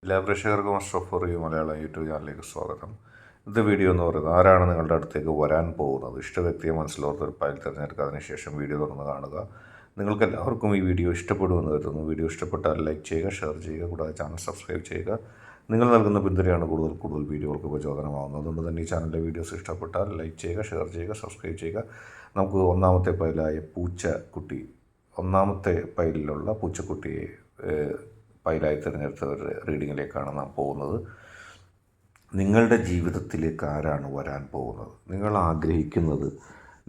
എല്ലാ പ്രേക്ഷകർക്കും Ashraf review Malayalam YouTube ചാനലിലേക്ക് സ്വാഗതം. ഇന്നത്തെ വീഡിയോ എന്ന് പറയുന്നത് ആരാണ് നിങ്ങളുടെ അടുത്തേക്ക് വരാൻ പോകുന്നത്. ഇഷ്ട വ്യക്തിയെ മനസ്സിലോർത്ത് ഒരു ഫയൽ തിരഞ്ഞെടുക്കുക. അതിനുശേഷം വീഡിയോ തുറന്ന് കാണുക. നിങ്ങൾക്ക് എല്ലാവർക്കും ഈ വീഡിയോ ഇഷ്ടപ്പെടുമെന്ന് കരുതുന്നു. വീഡിയോ ഇഷ്ടപ്പെട്ടാൽ ലൈക്ക് ചെയ്യുക, ഷെയർ ചെയ്യുക, കൂടാതെ ചാനൽ സബ്സ്ക്രൈബ് ചെയ്യുക. നിങ്ങൾ നൽകുന്ന പിന്തുണയാണ് കൂടുതൽ വീഡിയോകൾക്ക് പ്രചോദനമാകുന്നത്. അതുകൊണ്ട് തന്നെ ഈ ചാനലിലെ വീഡിയോസ് ഇഷ്ടപ്പെട്ടാൽ ലൈക്ക് ചെയ്യുക, ഷെയർ ചെയ്യുക, സബ്സ്ക്രൈബ് ചെയ്യുക. നമുക്ക് ഒന്നാമത്തെ ഫയലായ പൂച്ചക്കുട്ടി, ഒന്നാമത്തെ ഫയലിലുള്ള പൂച്ചക്കുട്ടിയെ ഫയലായി തിരഞ്ഞെടുത്ത ഒരു റീഡിങ്ങിലേക്കാണ് നാം പോകുന്നത്. നിങ്ങളുടെ ജീവിതത്തിലേക്ക് ആരാണ് വരാൻ പോകുന്നത്? നിങ്ങൾ ആഗ്രഹിക്കുന്നത്,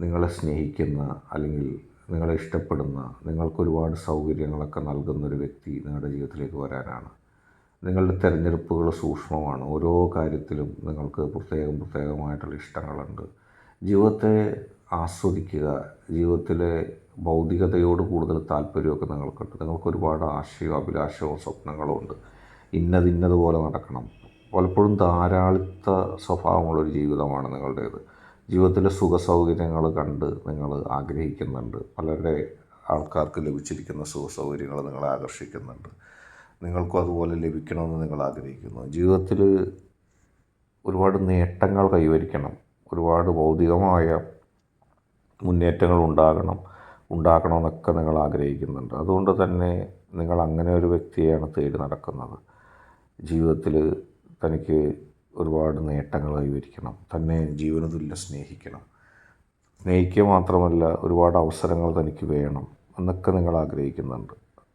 നിങ്ങളെ സ്നേഹിക്കുന്ന, അല്ലെങ്കിൽ നിങ്ങളെ ഇഷ്ടപ്പെടുന്ന, നിങ്ങൾക്കൊരുപാട് സൗകര്യങ്ങളൊക്കെ നൽകുന്നൊരു വ്യക്തി നിങ്ങളുടെ ജീവിതത്തിലേക്ക് വരാനാണ്. നിങ്ങളുടെ തിരഞ്ഞെടുപ്പുകൾ സൂക്ഷ്മമാണ്. ഓരോ കാര്യത്തിലും നിങ്ങൾക്ക് പ്രത്യേകമായിട്ടുള്ള ഇഷ്ടങ്ങളുണ്ട്. ജീവിതത്തെ ആസ്വദിക്കുക. ജീവിതത്തിലെ ഭൗതികതയോട് കൂടുതൽ താല്പര്യമൊക്കെ നിങ്ങൾക്കുണ്ട്. നിങ്ങൾക്കൊരുപാട് ആശയവും അഭിലാഷവും സ്വപ്നങ്ങളും ഉണ്ട്. ഇന്നതുപോലെ നടക്കണം. പലപ്പോഴും ധാരാളിത്ത സ്വഭാവമുള്ളൊരു ജീവിതമാണ് നിങ്ങളുടേത്. ജീവിതത്തിലെ സുഖ സൗകര്യങ്ങൾ കണ്ട് നിങ്ങൾ ആഗ്രഹിക്കുന്നുണ്ട്. പലരുടെ ആൾക്കാർക്ക് ലഭിച്ചിരിക്കുന്ന സുഖ സൗകര്യങ്ങൾ നിങ്ങളെ ആകർഷിക്കുന്നുണ്ട്. നിങ്ങൾക്കും അതുപോലെ ലഭിക്കണമെന്ന് നിങ്ങൾ ആഗ്രഹിക്കുന്നു. ജീവിതത്തിൽ ഒരുപാട് നേട്ടങ്ങൾ കൈവരിക്കണം. ഒരുപാട് ഭൗതികമായ മുന്നേറ്റങ്ങൾ ഉണ്ടാക്കണമെന്നൊക്കെ നിങ്ങൾ ആഗ്രഹിക്കുന്നുണ്ട്. അതുകൊണ്ട് തന്നെ നിങ്ങൾ അങ്ങനെ ഒരു വ്യക്തിയെയാണ് തേടി നടക്കുന്നത്. ജീവിതത്തിൽ തനിക്ക് ഒരുപാട് നേട്ടങ്ങൾ കൈവരിക്കണം, തന്നെ ജീവനതുല്യ സ്നേഹിക്കണം, സ്നേഹിക്കുക മാത്രമല്ല ഒരുപാട് അവസരങ്ങൾ തനിക്ക് വേണം എന്നൊക്കെ നിങ്ങൾ ആഗ്രഹിക്കുന്നുണ്ട്.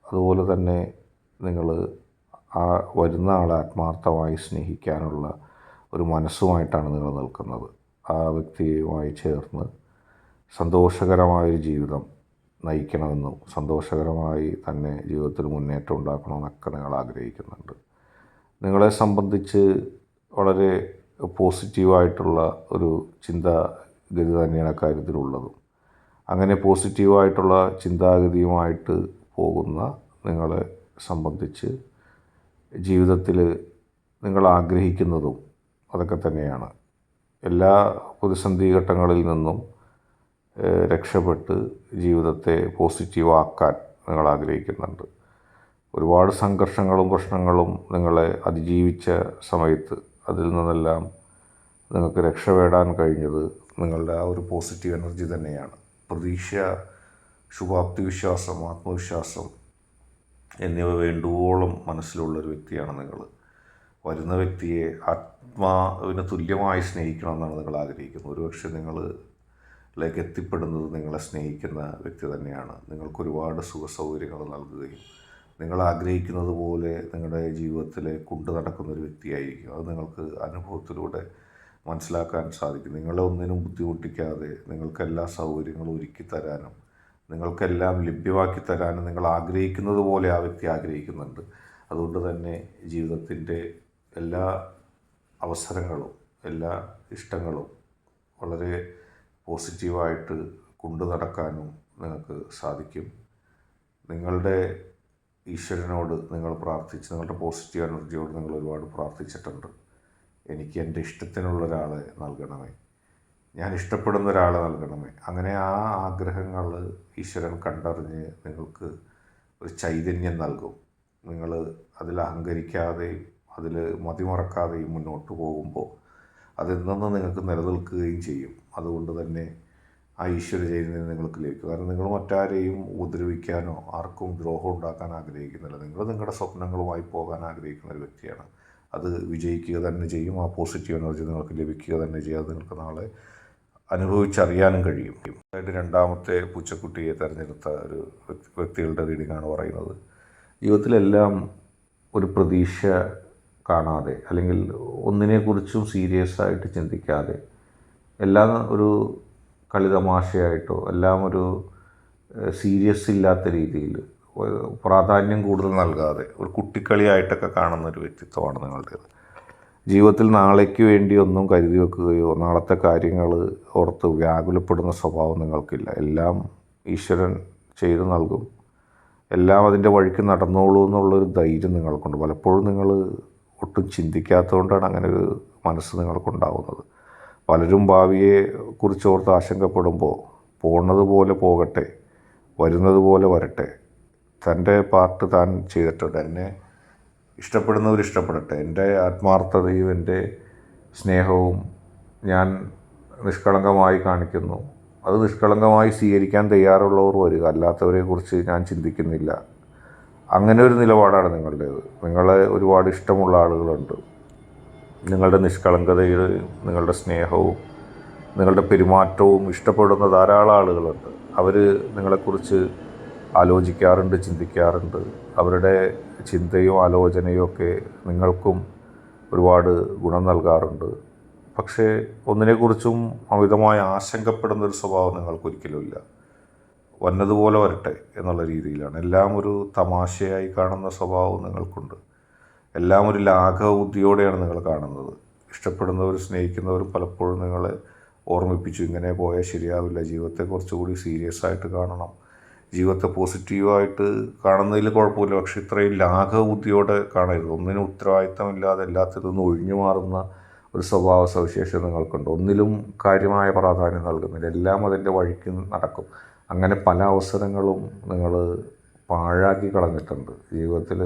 അതുപോലെ തന്നെ നിങ്ങൾ ആ വരുന്ന ആളെ ആത്മാർത്ഥമായി സ്നേഹിക്കാനുള്ള ഒരു മനസ്സുമായിട്ടാണ് നിങ്ങൾ നിൽക്കുന്നത്. ആ വ്യക്തിയുമായി ചേർന്ന് സന്തോഷകരമായൊരു ജീവിതം നയിക്കണമെന്നും സന്തോഷകരമായി തന്നെ ജീവിതത്തിൽ മുന്നേറ്റം ഉണ്ടാക്കണമെന്നൊക്കെ നിങ്ങൾ ആഗ്രഹിക്കുന്നുണ്ട്. നിങ്ങളെ സംബന്ധിച്ച് വളരെ പോസിറ്റീവായിട്ടുള്ള ഒരു ചിന്താഗതി തന്നെയാണ് അക്കാര്യത്തിലുള്ളതും. അങ്ങനെ പോസിറ്റീവായിട്ടുള്ള ചിന്താഗതിയുമായിട്ട് പോകുന്ന നിങ്ങളെ സംബന്ധിച്ച് ജീവിതത്തിൽ നിങ്ങൾ ആഗ്രഹിക്കുന്നതും അതൊക്കെ തന്നെയാണ്. എല്ലാ പ്രതിസന്ധി ഘട്ടങ്ങളിൽ നിന്നും രക്ഷപ്പെട്ട് ജീവിതത്തെ പോസിറ്റീവാക്കാൻ നിങ്ങൾ ആഗ്രഹിക്കുന്നുണ്ട്. ഒരുപാട് സംഘർഷങ്ങളും പ്രശ്നങ്ങളും നിങ്ങളെ അതിജീവിച്ച സമയത്ത് അതിൽ നിന്നെല്ലാം നിങ്ങൾക്ക് രക്ഷപ്പെടാൻ കഴിഞ്ഞത് നിങ്ങളുടെ ആ ഒരു പോസിറ്റീവ് എനർജി തന്നെയാണ്. പ്രതീക്ഷ, ശുഭാപ്തി വിശ്വാസം, ആത്മവിശ്വാസം എന്നിവ വേണ്ടുവോളം മനസ്സിലുള്ളൊരു വ്യക്തിയാണ് നിങ്ങൾ. വരുന്ന വ്യക്തിയെ ആത്മാവിന് തുല്യമായി സ്നേഹിക്കണമെന്നാണ് നിങ്ങൾ ആഗ്രഹിക്കുന്നത്. ഒരുപക്ഷെ നിങ്ങളിലേക്ക് എത്തിപ്പെടുന്നത് നിങ്ങളെ സ്നേഹിക്കുന്ന വ്യക്തി തന്നെയാണ്. നിങ്ങൾക്കൊരുപാട് സുഖ സൗകര്യങ്ങൾ നൽകുകയും നിങ്ങൾ ആഗ്രഹിക്കുന്നത് പോലെ നിങ്ങളുടെ ജീവിതത്തിലെ കൊണ്ടു നടക്കുന്നൊരു വ്യക്തിയായിരിക്കും. അത് നിങ്ങൾക്ക് അനുഭവത്തിലൂടെ മനസ്സിലാക്കാൻ സാധിക്കും. നിങ്ങളെ ഒന്നിനും ബുദ്ധിമുട്ടിക്കാതെ നിങ്ങൾക്കെല്ലാ സൗകര്യങ്ങളും ഒരുക്കി തരാനും നിങ്ങൾക്കെല്ലാം ലഭ്യമാക്കി തരാനും നിങ്ങൾ ആഗ്രഹിക്കുന്നത് പോലെ ആ വ്യക്തി ആഗ്രഹിക്കുന്നുണ്ട്. അതുകൊണ്ട് തന്നെ ജീവിതത്തിൻ്റെ എല്ലാ അവസരങ്ങളും എല്ലാ ഇഷ്ടങ്ങളും വളരെ പോസിറ്റീവായിട്ട് കൊണ്ടു നടക്കാനും നിങ്ങൾക്ക് സാധിക്കും. നിങ്ങളുടെ ഈശ്വരനോട് നിങ്ങൾ പ്രാർത്ഥിച്ച്, നിങ്ങളുടെ പോസിറ്റീവ് എനർജിയോട് നിങ്ങൾ ഒരുപാട് പ്രാർത്ഥിച്ചിട്ടുണ്ട്. എനിക്ക് എൻ്റെ ഇഷ്ടത്തിനുള്ള ഒരാളെ നൽകണമേ, ഞാൻ ഇഷ്ടപ്പെടുന്ന ഒരാളെ നൽകണമേ. അങ്ങനെ ആ ആഗ്രഹങ്ങൾ ഈശ്വരൻ കണ്ടറിഞ്ഞ് നിങ്ങൾക്ക് ഒരു ചൈതന്യം നൽകും. നിങ്ങൾ അതിൽ അഹങ്കരിക്കാതെയും അതിൽ മതിമറക്കാതെയും മുന്നോട്ട് പോകുമ്പോൾ അതെന്നും നിങ്ങൾക്ക് നിലനിൽക്കുകയും ചെയ്യും. അതുകൊണ്ട് തന്നെ ആ ഈശ്വര ചൈതന്യം നിങ്ങൾക്ക് ലഭിക്കും. കാരണം നിങ്ങൾ മറ്റാരെയും ഉപദ്രവിക്കാനോ ആർക്കും ദ്രോഹം ഉണ്ടാക്കാൻ ആഗ്രഹിക്കുന്നില്ല. നിങ്ങൾ നിങ്ങളുടെ സ്വപ്നങ്ങളുമായി പോകാൻ ആഗ്രഹിക്കുന്ന ഒരു വ്യക്തിയാണ്. അത് വിജയിക്കുക തന്നെ ചെയ്യും. ആ പോസിറ്റീവ് എനർജി നിങ്ങൾക്ക് ലഭിക്കുക തന്നെ ചെയ്യും. അത് നിങ്ങൾക്ക് നാളെ അനുഭവിച്ചറിയാനും കഴിയും. അതായത് രണ്ടാമത്തെ പൂച്ചക്കുട്ടിയെ തിരഞ്ഞെടുത്ത ഒരു വ്യക്തികളുടെ റീഡിങ്ങാണ് പറയുന്നത്. ജീവിതത്തിലെല്ലാം ഒരു പ്രതീക്ഷ കാണാതെ, അല്ലെങ്കിൽ ഒന്നിനെക്കുറിച്ചും സീരിയസ് ആയിട്ട് ചിന്തിക്കാതെ, എല്ലാം ഒരു കളിതമാശയായിട്ടോ എല്ലാം ഒരു സീരിയസ് ഇല്ലാത്ത രീതിയിൽ പ്രാധാന്യം കൂടുതൽ നൽകാതെ ഒരു കുട്ടിക്കളിയായിട്ടൊക്കെ കാണുന്ന ഒരു വ്യക്തിത്വമാണ് നിങ്ങളുടേത്. ജീവിതത്തിൽ നാളേക്ക് വേണ്ടി ഒന്നും കരുതി വെക്കുകയോ നാളത്തെ കാര്യങ്ങൾ ഓർത്ത് വ്യാകുലപ്പെടുന്ന സ്വഭാവം നിങ്ങൾക്കില്ല. എല്ലാം ഈശ്വരൻ ചെയ്തു നൽകും. എല്ലാം അതിൻ്റെ വഴിക്ക് നടന്നോളൂ എന്നുള്ളൊരു ധൈര്യം നിങ്ങൾക്കുണ്ട്. പലപ്പോഴും നിങ്ങൾ ഒട്ടും ചിന്തിക്കാത്തതുകൊണ്ടാണ് അങ്ങനെ ഒരു മനസ്സ് നിങ്ങൾക്കുണ്ടാവുന്നത്. പലരും ഭാവിയെ കുറിച്ചോർത്ത് ആശങ്കപ്പെടുമ്പോൾ പോണത് പോലെ പോകട്ടെ, വരുന്നത് പോലെ വരട്ടെ, തൻ്റെ പാർട്ട് താൻ ചെയ്തിട്ടുണ്ട്, എന്നെ ഇഷ്ടപ്പെടുന്നവർ ഇഷ്ടപ്പെടട്ടെ. എൻ്റെ ആത്മാർത്ഥതയും എൻ്റെ സ്നേഹവും ഞാൻ നിഷ്കളങ്കമായി കാണിക്കുന്നു. അത് നിഷ്കളങ്കമായി സ്വീകരിക്കാൻ തയ്യാറുള്ളവർ വരിക, അല്ലാത്തവരെക്കുറിച്ച് ഞാൻ ചിന്തിക്കുന്നില്ല. അങ്ങനെ ഒരു നിലപാടാണ് നിങ്ങളുടേത്. നിങ്ങളെ ഒരുപാട് ഇഷ്ടമുള്ള ആളുകളുണ്ട്. നിങ്ങളുടെ നിഷ്കളങ്കതയും നിങ്ങളുടെ സ്നേഹവും നിങ്ങളുടെ പെരുമാറ്റവും ഇഷ്ടപ്പെടുന്ന ധാരാളം ആളുകളുണ്ട്. അവർ നിങ്ങളെക്കുറിച്ച് ആലോചിക്കാറുണ്ട്, ചിന്തിക്കാറുണ്ട്. അവരുടെ ചിന്തയും ആലോചനയും ഒക്കെ നിങ്ങൾക്കും ഒരുപാട് ഗുണം നൽകാറുണ്ട്. പക്ഷേ ഒന്നിനെക്കുറിച്ചും അമിതമായി ആശങ്കപ്പെടുന്നൊരു സ്വഭാവം നിങ്ങൾക്കൊരിക്കലുമില്ല. വന്നതുപോലെ വരട്ടെ എന്നുള്ള രീതിയിലാണ്. എല്ലാം ഒരു തമാശയായി കാണുന്ന സ്വഭാവം നിങ്ങൾക്കുണ്ട്. എല്ലാം ഒരു ലാഘവ ബുദ്ധിയോടെയാണ് നിങ്ങൾ കാണുന്നത്. ഇഷ്ടപ്പെടുന്നവരും സ്നേഹിക്കുന്നവരും പലപ്പോഴും നിങ്ങളെ ഓർമ്മിപ്പിച്ചു, ഇങ്ങനെ പോയാൽ ശരിയാവില്ല, ജീവിതത്തെ കുറച്ചുകൂടി സീരിയസ് ആയിട്ട് കാണണം, ജീവിതത്തെ പോസിറ്റീവായിട്ട് കാണുന്നതിൽ കുഴപ്പമില്ല, പക്ഷെ ഇത്രയും ലാഘവ ബുദ്ധിയോടെ കാണരുത്. ഒന്നിനും ഉത്തരവാദിത്തമില്ലാതെ എല്ലാത്തിൽ നിന്നും ഒഴിഞ്ഞു മാറുന്ന ഒരു സ്വഭാവ സവിശേഷത നിങ്ങൾക്കുണ്ട്. ഒന്നിലും കാര്യമായ പ്രാധാന്യം നൽകുന്നില്ല, എല്ലാം അതിൻ്റെ വഴിക്ക് നടക്കും. അങ്ങനെ പല അവസരങ്ങളും നിങ്ങൾ പാഴാക്കി കളഞ്ഞിട്ടുണ്ട്. ജീവിതത്തിൽ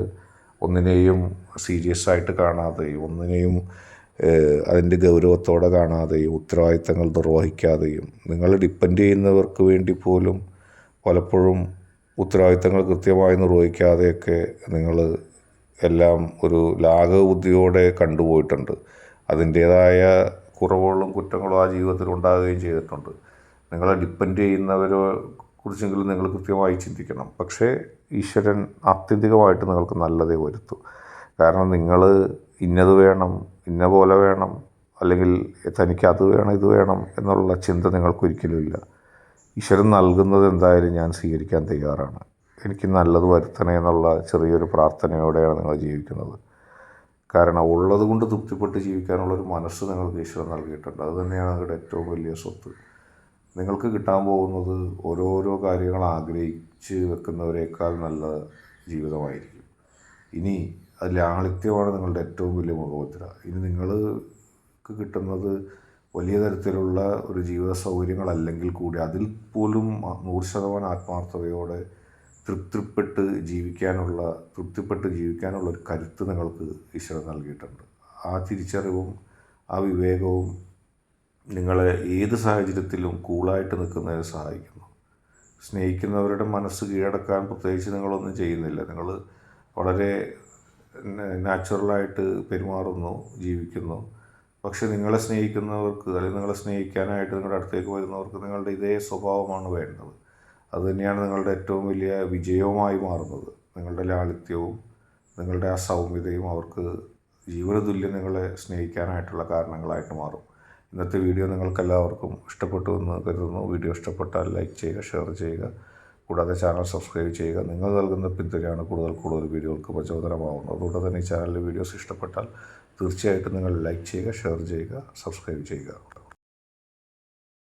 ഒന്നിനെയും സീരിയസ് ആയിട്ട് കാണാതെയും ഒന്നിനെയും അതിൻ്റെ ഗൗരവത്തോടെ കാണാതെയും ഉത്തരവാദിത്തങ്ങൾ നിർവഹിക്കാതെയും നിങ്ങൾ ഡിപ്പെൻഡ് ചെയ്യുന്നവർക്ക് വേണ്ടി പോലും പലപ്പോഴും ഉത്തരവാദിത്തങ്ങൾ കൃത്യമായി നിർവഹിക്കാതെയൊക്കെ നിങ്ങൾ എല്ലാം ഒരു ലാഘവ ബുദ്ധിയോടെ കണ്ടുപോയിട്ടുണ്ട്. അതിൻ്റേതായ കുറവുകളും കുറ്റങ്ങളും ആ ജീവിതത്തിൽ ഉണ്ടാകുകയും ചെയ്തിട്ടുണ്ട്. നിങ്ങളെ ഡിപ്പെൻഡ് ചെയ്യുന്നവരെ കുറിച്ചെങ്കിലും നിങ്ങൾ കൃത്യമായി ചിന്തിക്കണം. പക്ഷേ ഈശ്വരൻ ആത്യന്തികമായിട്ട് നിങ്ങൾക്ക് നല്ലതേ വരുത്തൂ. കാരണം നിങ്ങൾ ഇന്നത് വേണം, ഇന്ന പോലെ വേണം, അല്ലെങ്കിൽ തനിക്ക് അത് വേണം ഇത് വേണം എന്നുള്ള ചിന്ത നിങ്ങൾക്കൊരിക്കലും ഇല്ല. ഈശ്വരൻ നൽകുന്നത് എന്തായാലും ഞാൻ സ്വീകരിക്കാൻ തയ്യാറാണ്, എനിക്ക് നല്ലത് വരുത്തണേ എന്നുള്ള ചെറിയൊരു പ്രാർത്ഥനയോടെയാണ് നിങ്ങൾ ജീവിക്കുന്നത്. കാരണം ഉള്ളത് കൊണ്ട് തൃപ്തിപ്പെട്ട് ജീവിക്കാനുള്ളൊരു മനസ്സ് നിങ്ങൾക്ക് ഈശ്വരൻ നൽകിയിട്ടുണ്ട്. അത് തന്നെയാണ് നിങ്ങളുടെ ഏറ്റവും വലിയ സ്വത്ത്. നിങ്ങൾക്ക് കിട്ടാൻ പോകുന്നത് ഓരോരോ കാര്യങ്ങൾ ആഗ്രഹിച്ച് വെക്കുന്നവരേക്കാൾ നല്ല ജീവിതമായിരിക്കും. ഇനി അത് ലാളിത്യമാണ് നിങ്ങളുടെ ഏറ്റവും വലിയ മുഖമുദ്ര. ഇനി നിങ്ങൾക്ക് കിട്ടുന്നത് വലിയ തരത്തിലുള്ള ഒരു ജീവിത സൗകര്യങ്ങളല്ലെങ്കിൽ കൂടി അതിൽ പോലും 100% ആത്മാർത്ഥതയോടെ തൃപ്തിപ്പെട്ട് ജീവിക്കാനുള്ള ഒരു കരുത്ത് നിങ്ങൾക്ക് ഈശ്വരൻ നൽകിയിട്ടുണ്ട്. ആ തിരിച്ചറിവും ആ വിവേകവും നിങ്ങളെ ഏത് സാഹചര്യത്തിലും കൂളായിട്ട് നിൽക്കുന്നതിന് സഹായിക്കുന്നു. സ്നേഹിക്കുന്നവരുടെ മനസ്സ് കീഴടക്കാൻ പ്രത്യേകിച്ച് നിങ്ങളൊന്നും ചെയ്യുന്നില്ല. നിങ്ങൾ വളരെ നാച്ചുറലായിട്ട് പെരുമാറുന്നു, ജീവിക്കുന്നു. പക്ഷെ നിങ്ങളെ സ്നേഹിക്കുന്നവർക്ക് അല്ലെങ്കിൽ നിങ്ങളെ സ്നേഹിക്കാനായിട്ട് നിങ്ങളുടെ അടുത്തേക്ക് വരുന്നവർക്ക് നിങ്ങളുടെ ഇതേ സ്വഭാവമാണ് വേണ്ടത്. അതുതന്നെയാണ് നിങ്ങളുടെ ഏറ്റവും വലിയ വിജയവുമായി മാറുന്നത്. നിങ്ങളുടെ ലാളിത്യവും നിങ്ങളുടെ ആ സൗമ്യതയും അവർക്ക് ജീവനതുല്യം നിങ്ങളെ സ്നേഹിക്കാനായിട്ടുള്ള കാരണങ്ങളായിട്ട് മാറും. ഇന്നത്തെ വീഡിയോ നിങ്ങൾക്കെല്ലാവർക്കും ഇഷ്ടപ്പെട്ടു എന്ന് കരുതുന്നു. വീഡിയോ ഇഷ്ടപ്പെട്ടാൽ ലൈക്ക് ചെയ്യുക, ഷെയർ ചെയ്യുക, കൂടാതെ ചാനൽ സബ്സ്ക്രൈബ് ചെയ്യുക. നിങ്ങൾ നൽകുന്ന പിന്തുണയാണ് കൂടുതൽ വീഡിയോകൾക്ക് പ്രചോദനമാവുന്നത്. അതുകൊണ്ട് തന്നെ ഈ ചാനലിലെ വീഡിയോസ് ഇഷ്ടപ്പെട്ടാൽ തീർച്ചയായിട്ടും നിങ്ങൾ ലൈക്ക് ചെയ്യുക, ഷെയർ ചെയ്യുക, സബ്സ്ക്രൈബ് ചെയ്യുക.